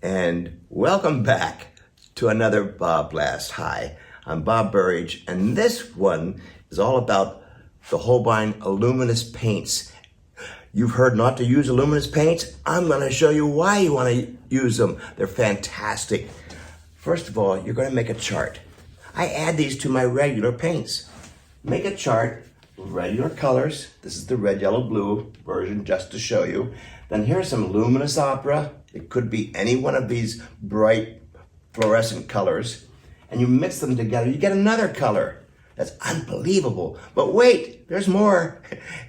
and welcome back to another BobBlast. Hi, I'm Bob Burridge, and this one is all about the Holbein Luminous paints. You've heard not to use Luminous paints. I'm going to show you why you want to use them. They're fantastic. First of all, you're going to make a chart. I add these to my regular paints. Make a chart, regular colors. This is the red, yellow, blue version just to show you. Then here's some Luminous Opera. It could be any one of these bright fluorescent colors. And you mix them together, you get another color. That's unbelievable. But wait, there's more.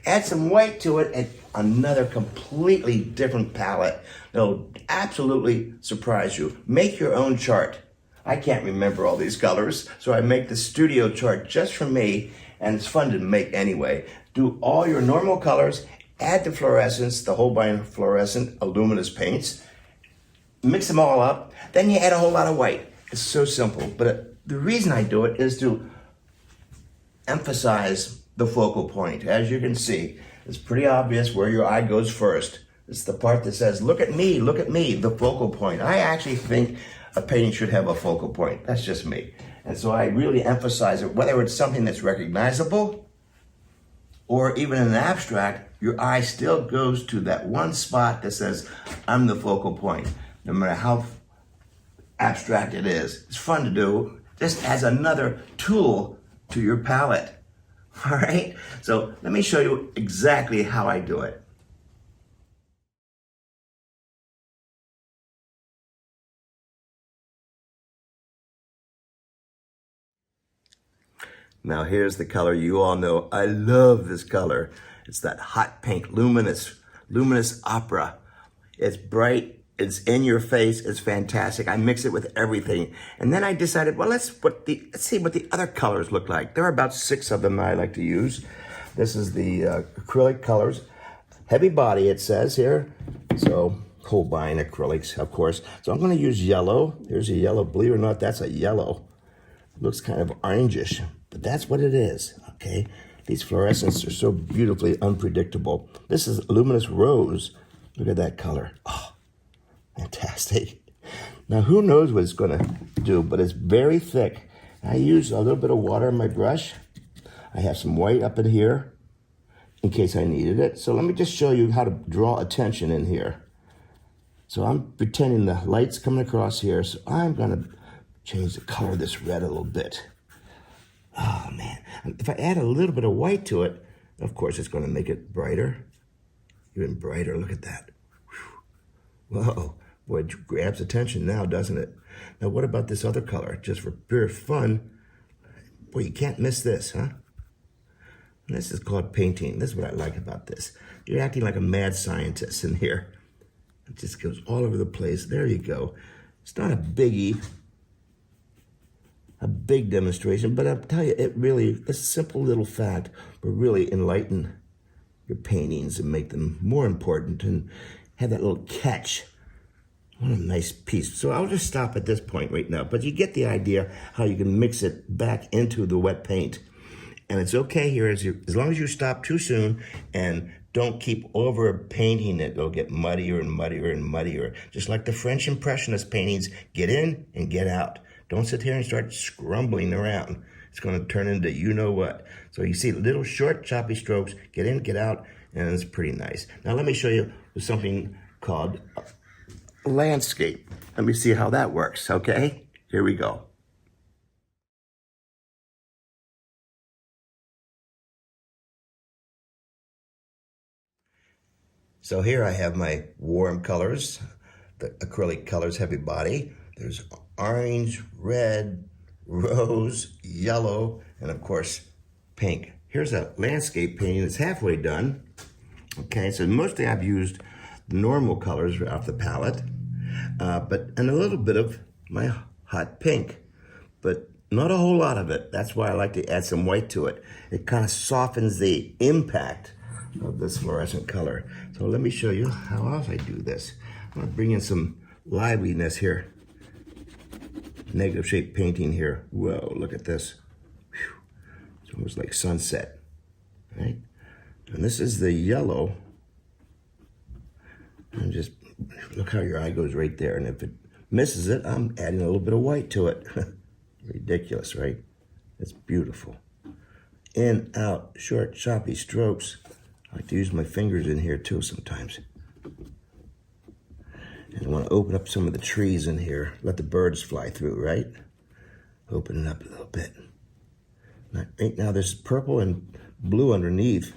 Add some white to it and another completely different palette. It'll absolutely surprise you. Make your own chart. I can't remember all these colors, so I make the studio chart just for me, and it's fun to make anyway. Do all your normal colors, add the fluorescents, the Holbein fluorescent Luminous paints, mix them all up, then you add a whole lot of white. It's so simple, but the reason I do it is to emphasize the focal point. As you can see, it's pretty obvious where your eye goes first. It's the part that says, look at me, the focal point. I actually think a painting should have a focal point. That's just me. And so I really emphasize it, whether it's something that's recognizable or even an abstract, your eye still goes to that one spot that says, I'm the focal point. No matter how abstract it is. It's fun to do, just as another tool to your palette. All right? So let me show you exactly how I do it. Now here's the color you all know. I love this color. It's that hot pink, Luminous Opera. It's bright. It's in your face. It's fantastic. I mix it with everything. And then I decided, well, let's see what the other colors look like. There are about 6 of them that I like to use. This is the acrylic colors. Heavy body, it says here. So Holbein acrylics, of course. So I'm going to use yellow. Here's a yellow. Believe it or not, that's a yellow. It looks kind of orangish, but that's what it is, okay? These fluorescents are so beautifully unpredictable. This is Luminous Rose. Look at that color. Oh, fantastic. Now, who knows what it's going to do, but it's very thick. I use a little bit of water in my brush. I have some white up in here in case I needed it. So let me just show you how to draw attention in here. So I'm pretending the light's coming across here, so I'm going to change the color of this red a little bit. Oh, man. If I add a little bit of white to it, of course, it's going to make it brighter. Even brighter. Look at that. Whew. Whoa. Boy, it grabs attention now, doesn't it? Now, what about this other color? Just for pure fun. Boy, you can't miss this, huh? And this is called painting. This is what I like about this. You're acting like a mad scientist in here. It just goes all over the place. There you go. It's not a biggie, a big demonstration, but I'll tell you, this simple little fact will really enlighten your paintings and make them more important and have that little catch. What a nice piece. So I'll just stop at this point right now, but you get the idea how you can mix it back into the wet paint. And it's okay here as long as you stop too soon and don't keep over painting it. It'll get muddier and muddier and muddier. Just like the French Impressionist paintings, get in and get out. Don't sit here and start scrumbling around. It's going to turn into you know what. So you see little short choppy strokes, get in, get out, and it's pretty nice. Now let me show you something called landscape. Let me see how that works, okay? Here we go. So here I have my warm colors, the acrylic colors, heavy body. There's orange, red, rose, yellow, and of course, pink. Here's a landscape painting that's halfway done. Okay, so mostly I've used the normal colors off the palette, and a little bit of my hot pink, but not a whole lot of it. That's why I like to add some white to it. It kind of softens the impact of this fluorescent color. So let me show you how else I do this. I'm gonna bring in some liveliness here. Negative shape painting here. Whoa, look at this. Whew. It's almost like sunset, right? And this is the yellow. And just look how your eye goes right there. And if it misses it, I'm adding a little bit of white to it. Ridiculous, right? It's beautiful. In, out, short, choppy strokes. I like to use my fingers in here too sometimes. And I want to open up some of the trees in here. Let the birds fly through, right? Open it up a little bit. Now there's purple and blue underneath.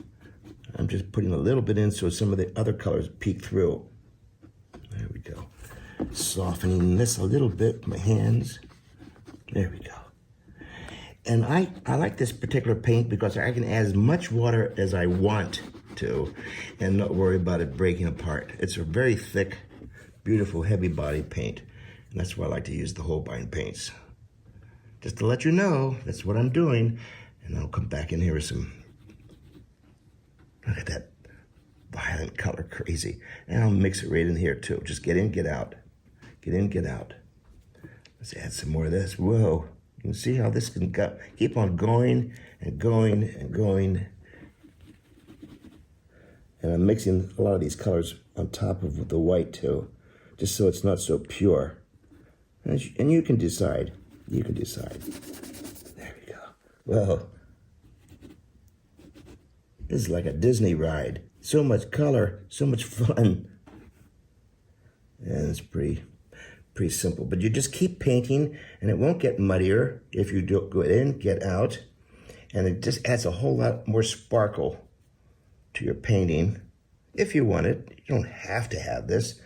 I'm just putting a little bit in so some of the other colors peek through. There we go. Softening this a little bit with my hands. There we go. And I like this particular paint because I can add as much water as I want to and not worry about it breaking apart. It's a very thick, beautiful, heavy body paint. And that's why I like to use the Holbein paints. Just to let you know, that's what I'm doing. And I'll come back in here with some, look at that violet color, crazy. And I'll mix it right in here too. Just get in, get out. Get in, get out. Let's add some more of this. Whoa. You can see how this can go, keep on going and going and going. And I'm mixing a lot of these colors on top of the white too, just so it's not so pure. And you can decide. You can decide. There we go. Well, this is like a Disney ride. So much color, so much fun. And it's pretty simple. But you just keep painting, and it won't get muddier if you do go in, get out. And it just adds a whole lot more sparkle to your painting. If you want it, you don't have to have this.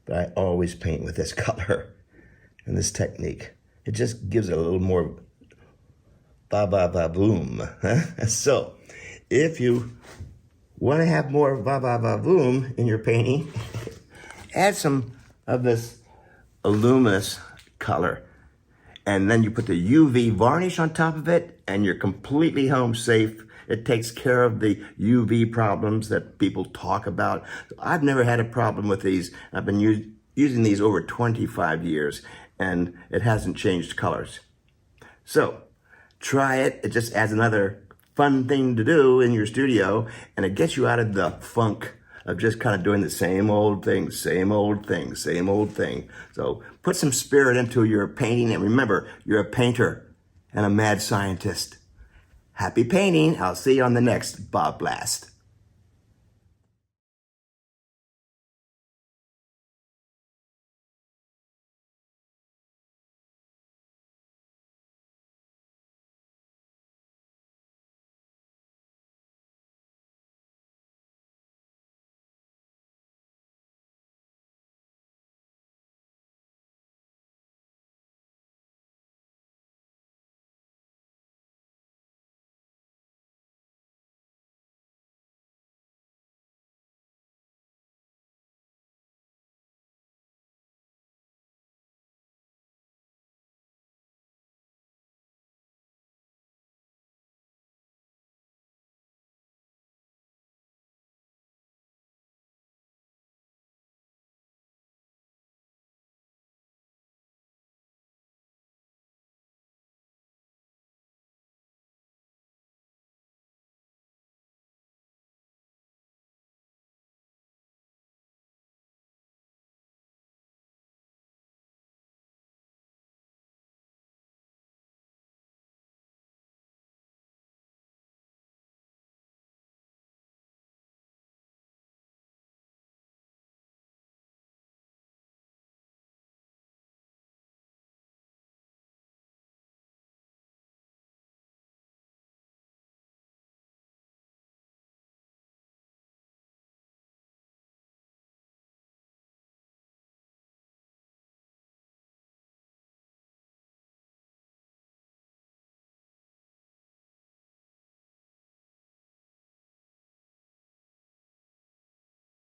But I always paint with this color and this technique. It just gives it a little more ba-ba-ba-boom. So, if you want to have more ba-ba-ba-boom in your painting, add some of this Luminous color. And then you put the UV varnish on top of it, and you're completely home safe. It takes care of the UV problems that people talk about. I've never had a problem with these. I've been using these over 25 years, and it hasn't changed colors. So, try it. It just adds another fun thing to do in your studio, and it gets you out of the funk of just kind of doing the same old thing, same old thing, same old thing. So put some spirit into your painting, and remember, you're a painter and a mad scientist. Happy painting. I'll see you on the next BobBlast.